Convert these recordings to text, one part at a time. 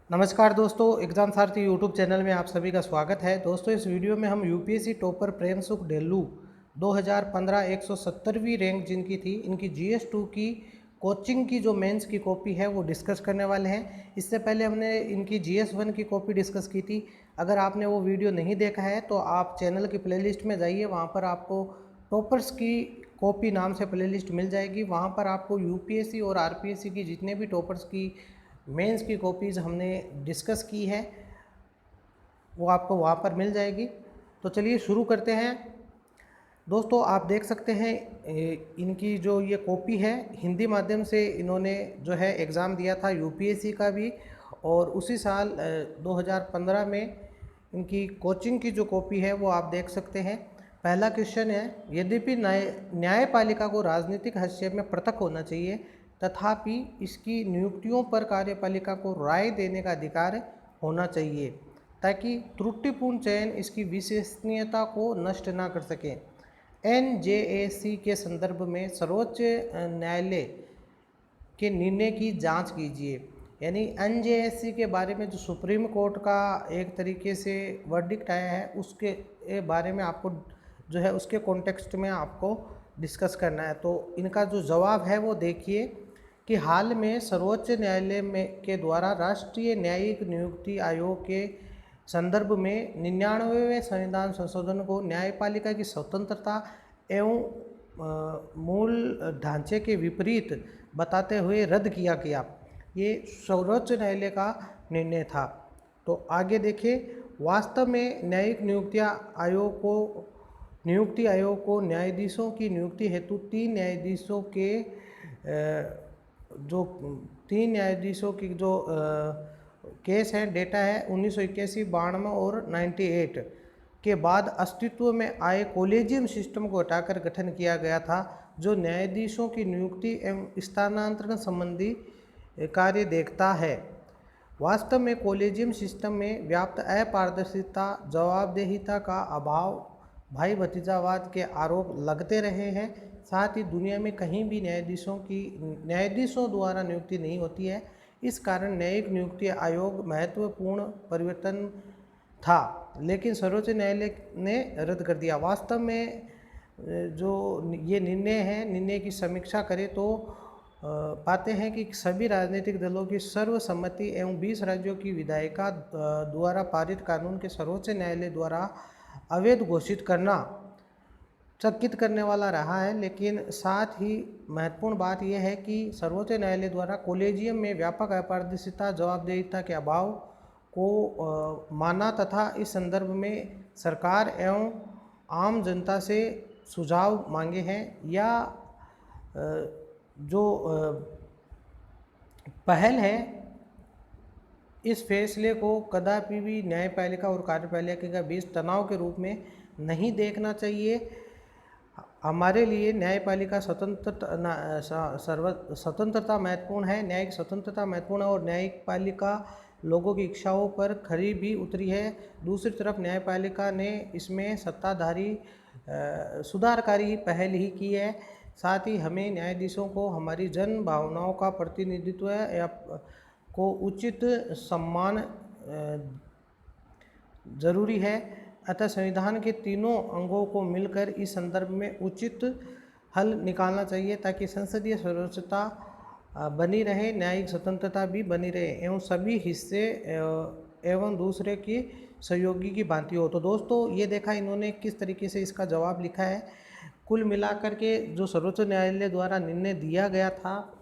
नमस्कार दोस्तों, एग्ज़ाम सारथी YouTube channel में आप सभी का स्वागत है। दोस्तों, इस वीडियो में हम यूपीएससी टॉपर प्रेम सुख ढेलू 2015 170वीं रैंक जिनकी थी, इनकी जीएस 2 की कोचिंग की जो मेंस की कॉपी है वो डिस्कस करने वाले हैं। इससे पहले हमने इनकी जीएस 1 की कॉपी डिस्कस की थी। अगर आपने वो वीडियो नहीं देखा है तो आप चैनल की प्लेलिस्ट में जाइए, वहाँ पर आपको टॉपर्स की कॉपी नाम से प्लेलिस्ट मिल जाएगी। वहाँ पर आपको यूपीएससी और आरपीएससी की जितने भी टॉपर्स की मेंस की कॉपीज़ हमने डिस्कस की है वो आपको वहाँ पर मिल जाएगी। तो चलिए शुरू करते हैं। दोस्तों, आप देख सकते हैं इनकी जो ये कॉपी है, हिंदी माध्यम से इन्होंने जो है एग्ज़ाम दिया था यूपीएससी का भी, और उसी साल 2015 में इनकी कोचिंग की जो कॉपी है वो आप देख सकते हैं। पहला क्वेश्चन है, यद्यपि न्यायपालिका को राजनीतिक हस्तक्षेप में पृथक होना चाहिए, तथापि इसकी नियुक्तियों पर कार्यपालिका को राय देने का अधिकार होना चाहिए ताकि त्रुटिपूर्ण चयन इसकी विश्वसनीयता को नष्ट ना कर सके। एनजेएसी के संदर्भ में सर्वोच्च न्यायालय के निर्णय की जांच कीजिए। यानी एनजेएसी के बारे में जो सुप्रीम कोर्ट का एक तरीके से वर्डिक्ट आया है उसके बारे में आपको जो है उसके कॉन्टेक्स्ट में आपको डिस्कस करना है। तो इनका जो जवाब है वो देखिए कि हाल में सर्वोच्च न्यायालय में के द्वारा राष्ट्रीय न्यायिक नियुक्ति आयोग के संदर्भ में 99वें संविधान संशोधन को न्यायपालिका की स्वतंत्रता एवं मूल ढांचे के विपरीत बताते हुए रद्द किया गया। ये सर्वोच्च न्यायालय का निर्णय था। तो आगे देखिए, वास्तव में न्यायिक नियुक्ति आयोग को न्यायाधीशों की नियुक्ति हेतु तीन न्यायाधीशों की जो केस है, डेटा है 1981, 92 और 98 के बाद अस्तित्व में आए कॉलेजियम सिस्टम को हटाकर गठन किया गया था, जो न्यायाधीशों की नियुक्ति एवं स्थानांतरण संबंधी कार्य देखता है। वास्तव में कॉलेजियम सिस्टम में व्याप्त अपारदर्शिता, जवाबदेहिता का अभाव, भाई भतीजावाद के आरोप लगते रहे हैं। साथ ही दुनिया में कहीं भी न्यायाधीशों द्वारा नियुक्ति नहीं होती है। इस कारण न्यायिक नियुक्ति आयोग महत्वपूर्ण परिवर्तन था, लेकिन सर्वोच्च न्यायालय ने रद्द कर दिया। वास्तव में जो ये निर्णय की समीक्षा करें तो पाते हैं कि सभी राजनीतिक दलों की सर्वसम्मति एवं 20 राज्यों की विधायिका द्वारा पारित कानून के सर्वोच्च न्यायालय द्वारा अवैध घोषित करना चकित करने वाला रहा है। लेकिन साथ ही महत्वपूर्ण बात यह है कि सर्वोच्च न्यायालय द्वारा कॉलेजियम में व्यापक अपारदर्शिता, जवाबदेहिता के अभाव को माना तथा इस संदर्भ में सरकार एवं आम जनता से सुझाव मांगे हैं, या जो पहल है इस फैसले को कदापि भी न्यायपालिका और कार्यपालिका के बीच तनाव के रूप में नहीं देखना चाहिए। हमारे लिए न्यायपालिका स्वतंत्रता महत्वपूर्ण है, न्यायिक स्वतंत्रता महत्वपूर्ण है और न्यायपालिका लोगों की इच्छाओं पर खरी भी उतरी है। दूसरी तरफ न्यायपालिका ने इसमें सत्ताधारी सुधारकारी पहल ही की है। साथ ही हमें न्यायाधीशों को हमारी जन भावनाओं का प्रतिनिधित्व या को उचित सम्मान जरूरी है। अतः संविधान के तीनों अंगों को मिलकर इस संदर्भ में उचित हल निकालना चाहिए ताकि संसदीय सर्वोच्चता बनी रहे, न्यायिक स्वतंत्रता भी बनी रहे एवं सभी हिस्से एवं दूसरे की सहयोगी की भांति हो। तो दोस्तों, ये देखा इन्होंने किस तरीके से इसका जवाब लिखा है। कुल मिलाकर के जो सर्वोच्च न्यायालय द्वारा निर्णय दिया गया था,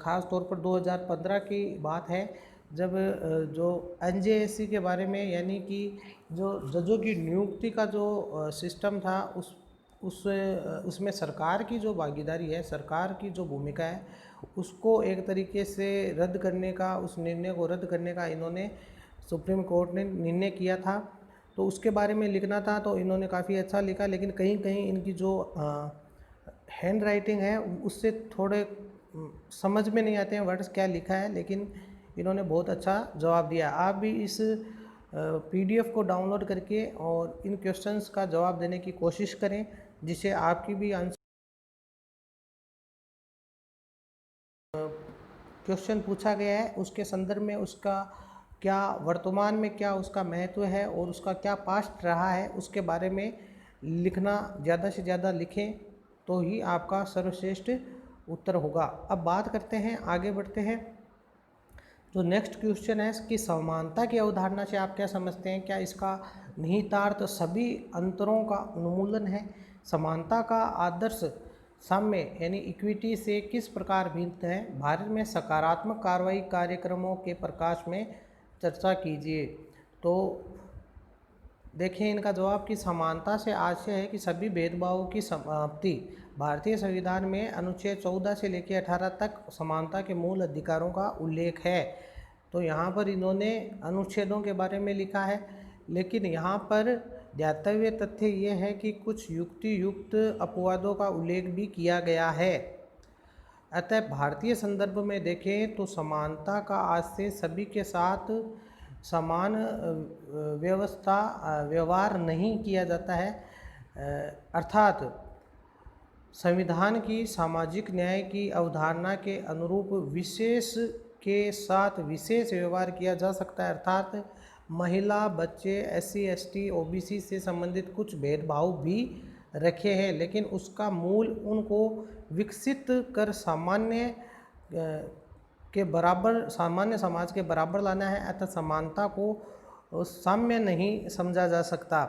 ख़ास तौर पर 2015 की बात है, जब जो एनजेएससी के बारे में, यानी कि जो जजों की नियुक्ति का जो सिस्टम था, उसमें सरकार की जो भागीदारी है, सरकार की जो भूमिका है, उसको एक तरीके से रद्द करने का, उस निर्णय को रद्द करने का इन्होंने सुप्रीम कोर्ट ने निर्णय किया था। तो उसके बारे में लिखना था तो इन्होंने काफ़ी अच्छा लिखा, लेकिन कहीं कहीं इनकी जो हैंड राइटिंग है उससे थोड़े समझ में नहीं आते हैं वर्ड्स क्या लिखा है, लेकिन इन्होंने बहुत अच्छा जवाब दिया। आप भी इस पीडीएफ को डाउनलोड करके और इन क्वेश्चंस का जवाब देने की कोशिश करें, जिससे आपकी भी आंसर क्वेश्चन पूछा गया है उसके संदर्भ में उसका क्या वर्तमान में क्या उसका महत्व है और उसका क्या पास्ट रहा है, उसके बारे में लिखना, ज़्यादा से ज़्यादा लिखें तो ही आपका सर्वश्रेष्ठ उत्तर होगा। अब बात करते हैं, आगे बढ़ते हैं। जो नेक्स्ट क्वेश्चन है कि समानता की अवधारणा से आप क्या समझते हैं? क्या इसका निहितार्थ सभी अंतरों का उन्मूलन है? समानता का आदर्श साम्य यानी इक्विटी से किस प्रकार भिन्न है? भारत में सकारात्मक कार्रवाई कार्यक्रमों के प्रकाश में चर्चा कीजिए। तो देखिए इनका जवाब कि समानता से आशय है कि सभी भेदभावों की समाप्ति। भारतीय संविधान में अनुच्छेद 14 से लेकर 18 तक समानता के मूल अधिकारों का उल्लेख है। तो यहाँ पर इन्होंने अनुच्छेदों के बारे में लिखा है, लेकिन यहाँ पर ध्यातव्य तथ्य ये है कि कुछ युक्ति युक्त अपवादों का उल्लेख भी किया गया है। अतः भारतीय संदर्भ में देखें तो समानता का आशय सभी के साथ समान व्यवहार नहीं किया जाता है, अर्थात संविधान की सामाजिक न्याय की अवधारणा के अनुरूप विशेष के साथ विशेष व्यवहार किया जा सकता है। अर्थात महिला, बच्चे, SC, ST, OBC से संबंधित कुछ भेदभाव भी रखे हैं, लेकिन उसका मूल उनको विकसित कर सामान्य के बराबर, सामान्य समाज के बराबर लाना है। अतः समानता को साम्य नहीं समझा जा सकता।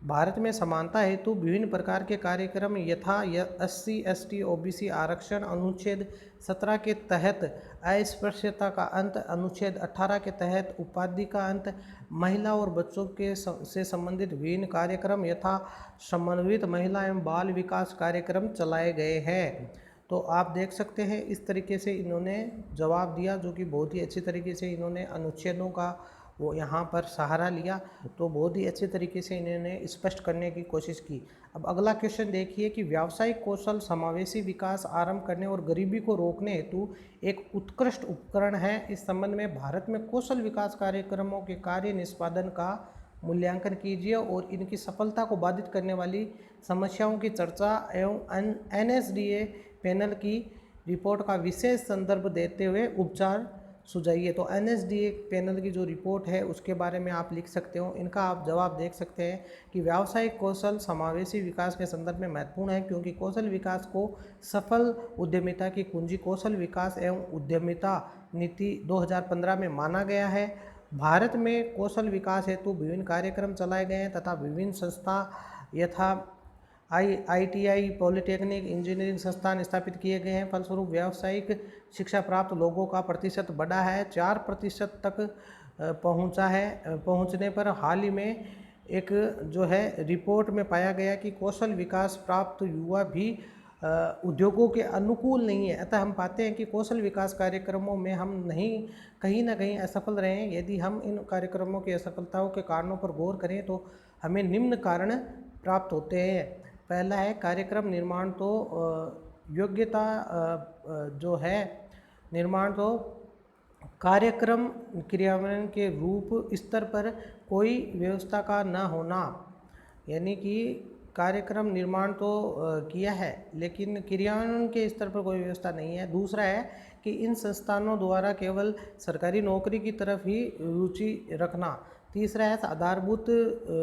भारत में समानता हेतु विभिन्न प्रकार के कार्यक्रम यथा SC, ST, OBC आरक्षण अनुच्छेद 17 के तहत, अस्पृश्यता का अंत अनुच्छेद 18 के तहत, उपाधि का अंत, महिला और बच्चों के से संबंधित विभिन्न कार्यक्रम यथा समन्वित महिला एवं बाल विकास कार्यक्रम चलाए गए हैं। तो आप देख सकते हैं इस तरीके से इन्होंने जवाब दिया, जो कि बहुत ही अच्छी तरीके से इन्होंने अनुच्छेदों का वो यहाँ पर सहारा लिया। तो बहुत ही अच्छे तरीके से इन्होंने स्पष्ट करने की कोशिश की। अब अगला क्वेश्चन देखिए कि व्यावसायिक कौशल समावेशी विकास आरंभ करने और गरीबी को रोकने हेतु एक उत्कृष्ट उपकरण है। इस संबंध में भारत में कौशल विकास कार्यक्रमों के कार्य निष्पादन का मूल्यांकन कीजिए और इनकी सफलता को बाधित करने वाली समस्याओं की चर्चा एवं NSDA पैनल की रिपोर्ट का विशेष संदर्भ देते हुए उपचार सुझाइए। तो NSDA पैनल की जो रिपोर्ट है उसके बारे में आप लिख सकते हो। इनका आप जवाब देख सकते हैं कि व्यावसायिक कौशल समावेशी विकास के संदर्भ में महत्वपूर्ण है, क्योंकि कौशल विकास को सफल उद्यमिता की कुंजी कौशल विकास एवं उद्यमिता नीति 2015 में माना गया है। भारत में कौशल विकास हेतु विभिन्न कार्यक्रम चलाए गए हैं तथा विभिन्न संस्था यथा ITI, पॉलिटेक्निक, इंजीनियरिंग संस्थान स्थापित किए गए हैं। फलस्वरूप व्यावसायिक शिक्षा प्राप्त लोगों का प्रतिशत बढ़ा है, 4% तक पहुंचने पर हाल ही में एक जो है रिपोर्ट में पाया गया कि कौशल विकास प्राप्त युवा भी उद्योगों के अनुकूल नहीं है। अतः हम पाते हैं कि कौशल विकास कार्यक्रमों में हम कहीं ना कहीं असफल रहे हैं। यदि हम इन कार्यक्रमों की असफलताओं के कारणों पर गौर करें तो हमें निम्न कारण प्राप्त होते हैं। पहला है कार्यक्रम निर्माण। तो योग्यता जो है निर्माण, तो कार्यक्रम क्रियान्वयन के रूप स्तर पर कोई व्यवस्था का न होना, यानी कि कार्यक्रम निर्माण तो किया है लेकिन क्रियान्वयन के स्तर पर कोई व्यवस्था नहीं है। दूसरा है कि इन संस्थानों द्वारा केवल सरकारी नौकरी की तरफ ही रुचि रखना। तीसरा है आधारभूत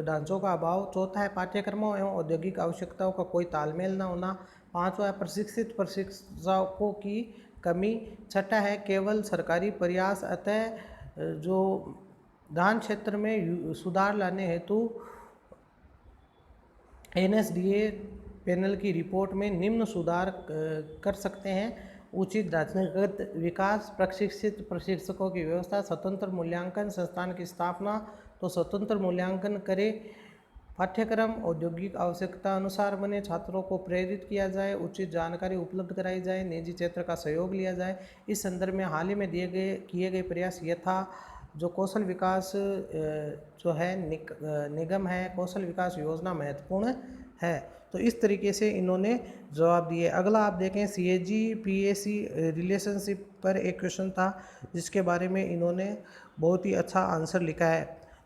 ढांचों का अभाव। चौथा है पाठ्यक्रमों एवं औद्योगिक आवश्यकताओं का कोई तालमेल न होना। पांचवा है प्रशिक्षित प्रशिक्षकों की कमी। छठा है केवल सरकारी प्रयास। अतः जो दान क्षेत्र में सुधार लाने हेतु NSDA पैनल की रिपोर्ट में निम्न सुधार कर सकते हैं: उचित ढांचागत विकास, प्रशिक्षित प्रशिक्षकों की व्यवस्था, स्वतंत्र मूल्यांकन, संस्थान की स्थापना। तो स्वतंत्र मूल्यांकन करें, पाठ्यक्रम औद्योगिक आवश्यकता अनुसार बने, छात्रों को प्रेरित किया जाए, उचित जानकारी उपलब्ध कराई जाए, निजी क्षेत्र का सहयोग लिया जाए। इस संदर्भ में हाल ही में किए गए प्रयास यथा जो कौशल विकास जो है निगम है, कौशल विकास योजना महत्वपूर्ण है। तो इस तरीके से इन्होंने जवाब दिए। अगला आप देखें CAG PAC रिलेशनशिप पर एक क्वेश्चन था जिसके बारे में इन्होंने बहुत ही अच्छा आंसर लिखा है।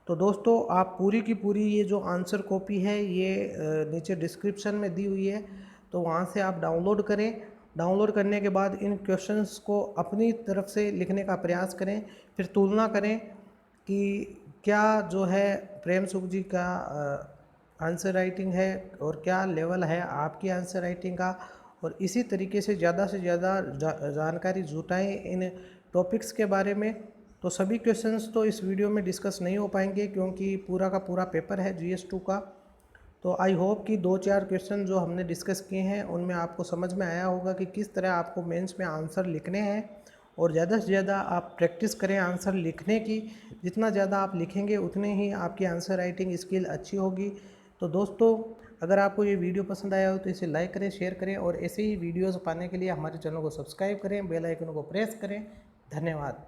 तो दोस्तों आप पूरी की पूरी ये जो आंसर कॉपी है ये नीचे डिस्क्रिप्शन में दी हुई है, तो वहाँ से आप डाउनलोड करें। डाउनलोड करने के बाद इन क्वेश्चंस को अपनी तरफ से लिखने का प्रयास करें, फिर तुलना करें कि क्या जो है प्रेम सुख जी का आंसर राइटिंग है और क्या लेवल है आपकी आंसर राइटिंग का, और इसी तरीके से ज़्यादा जानकारी जुटाएं इन टॉपिक्स के बारे में। तो सभी क्वेश्चंस तो इस वीडियो में डिस्कस नहीं हो पाएंगे क्योंकि पूरा का पूरा पेपर है GS2 का। तो आई होप कि 2-4 क्वेश्चन जो हमने डिस्कस किए हैं उनमें आपको समझ में आया होगा कि किस तरह आपको मेंस में आंसर लिखने हैं, और ज़्यादा से ज़्यादा आप प्रैक्टिस करें आंसर लिखने की। जितना ज़्यादा आप लिखेंगे उतने ही आपकी आंसर राइटिंग स्किल अच्छी होगी। तो दोस्तों, अगर आपको ये वीडियो पसंद आया हो तो इसे लाइक करें, शेयर करें, और ऐसे ही वीडियोज़ पाने के लिए हमारे चैनल को सब्सक्राइब करें, बेल आइकन को प्रेस करें। धन्यवाद।